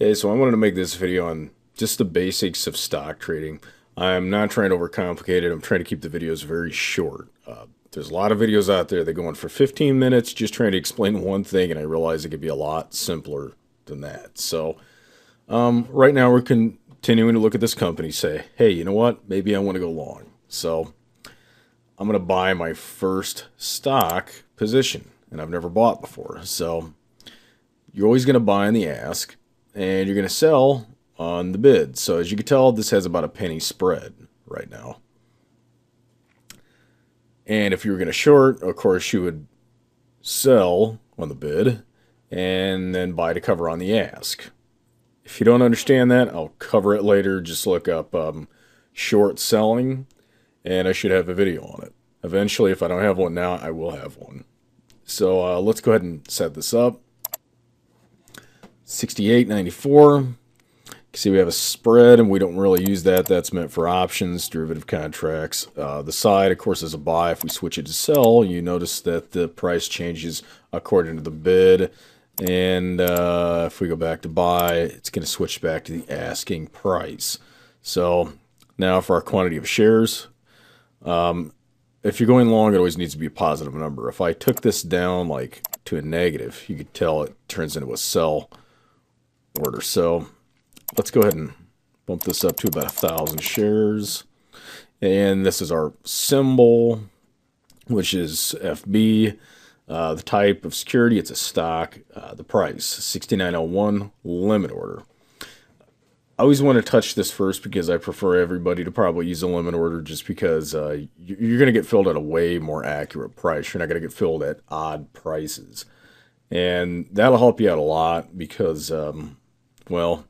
Okay, so I wanted to make this video on just the basics of stock trading. I'm not trying to overcomplicate it. I'm trying to keep the videos very short. There's a lot of videos out there that go on for 15 minutes just trying to explain one thing, and I realize it could be a lot simpler than that. So right now we're continuing to look at this company, say, hey, you know what? Maybe I want to go long. So I'm going to buy my first stock position, and I've never bought before. So you're always going to buy on the ask, and you're going to sell on the bid. So as you can tell, this has about a penny spread right now. And if you were going to short, of course, you would sell on the bid and then buy to cover on the ask. If you don't understand that, I'll cover it later. Just look up short selling, and I should have a video on it. Eventually, if I don't have one now, I will have one. So let's go ahead and set this up. 68.94. You can see we have a spread, and we don't really use that. That's meant for options, derivative contracts. The side, of course, is a buy. If we switch it to sell, you notice that the price changes according to the bid. And if we go back to buy, it's going to switch back to the asking price. So now for our quantity of shares, if you're going long, it always needs to be a positive number. If I took this down like to a negative, you could tell it turns into a sell order. So let's go ahead and bump this up to about 1,000 shares. And this is our symbol, which is FB. The type of security, it's a stock. The price, 69.01, limit order. I always want to touch this first because I prefer everybody to probably use a limit order, just because you're going to get filled at a way more accurate price. You're not going to get filled at odd prices. And that'll help you out a lot because, well,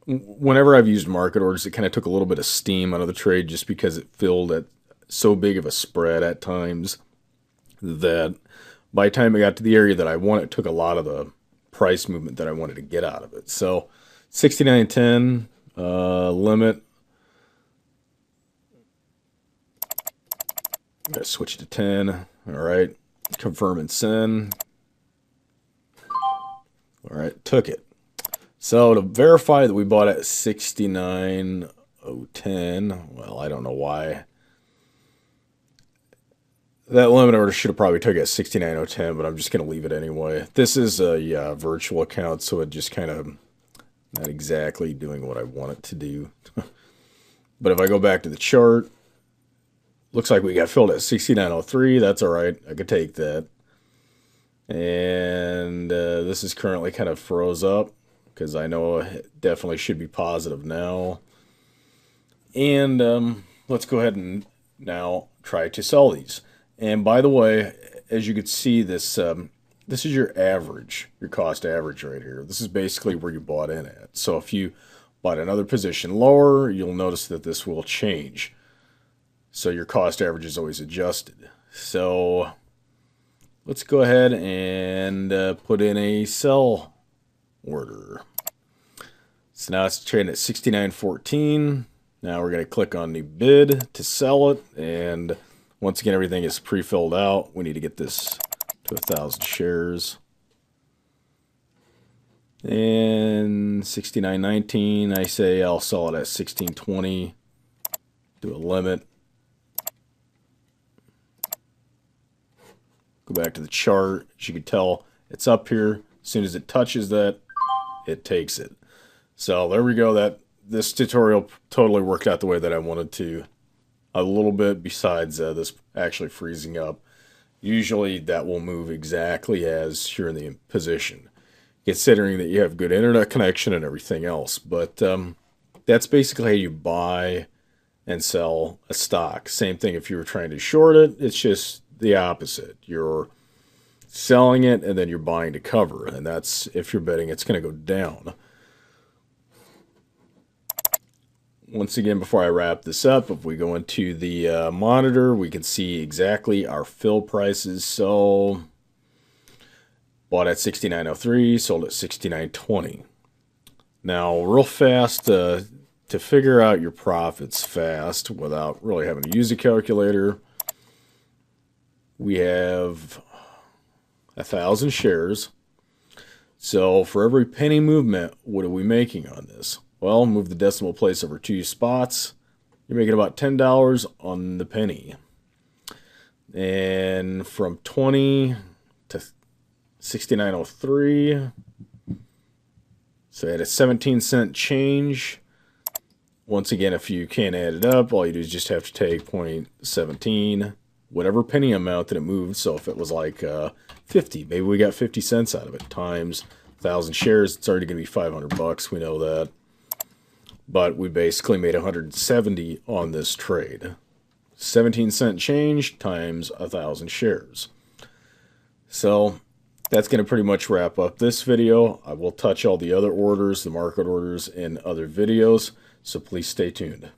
whenever I've used market orders, it kind of took a little bit of steam out of the trade just because it filled at so big of a spread at times that by the time it got to the area that I want, it took a lot of the price movement that I wanted to get out of it. So 69.10 limit. I'm going to switch to 10. All right. Confirm and send. All right. Took it. So to verify that we bought at 69.010, well, I don't know why. That limit order should have probably took it at 69.010, but I'm just going to leave it anyway. This is a virtual account, so it just kind of not exactly doing what I want it to do. But if I go back to the chart, looks like we got filled at 69.03. That's all right. I could take that. And this is currently kind of froze up, because I know it definitely should be positive now. And let's go ahead and now try to sell these. And by the way, as you can see, this is your average, your cost average right here. This is basically where you bought in at. So if you bought another position lower, you'll notice that this will change. So your cost average is always adjusted. So let's go ahead and put in a sell order. So now it's trading at 69.14. Now we're going to click on the bid to sell it. And once again, everything is pre-filled out. We need to get this to 1,000 shares. And 69.19, I say I'll sell it at 16.20. Do a limit. Go back to the chart. As you can tell, it's up here. As soon as it touches that, it takes it. So there we go. This tutorial totally worked out the way that I wanted to. A little bit, besides this actually freezing up. Usually that will move exactly as you're in the position, considering that you have good internet connection and everything else. But that's basically how you buy and sell a stock. Same thing if you were trying to short it. It's just the opposite. You're selling it and then you're buying to cover. And that's if you're betting it's going to go down. Once again, before I wrap this up, if we go into the monitor, we can see exactly our fill prices. So, bought at 69.03, sold at 69.20. Now, real fast, to figure out your profits fast without really having to use a calculator, we have 1,000 shares. So for every penny movement, what are we making on this? Well, move the decimal place over 2 spots. You're making about $10 on the penny. And from 20 to 69.03, so I had a 17-cent change. Once again, if you can't add it up, all you do is just have to take 0.17, whatever penny amount that it moved. So if it was like 50, maybe we got 50 cents out of it, times 1,000 shares, it's already going to be $500. We know that. But we basically made 170 on this trade. 17-cent change times 1,000 shares. So that's going to pretty much wrap up this video. I will touch all the other orders, the market orders, in other videos, so please stay tuned.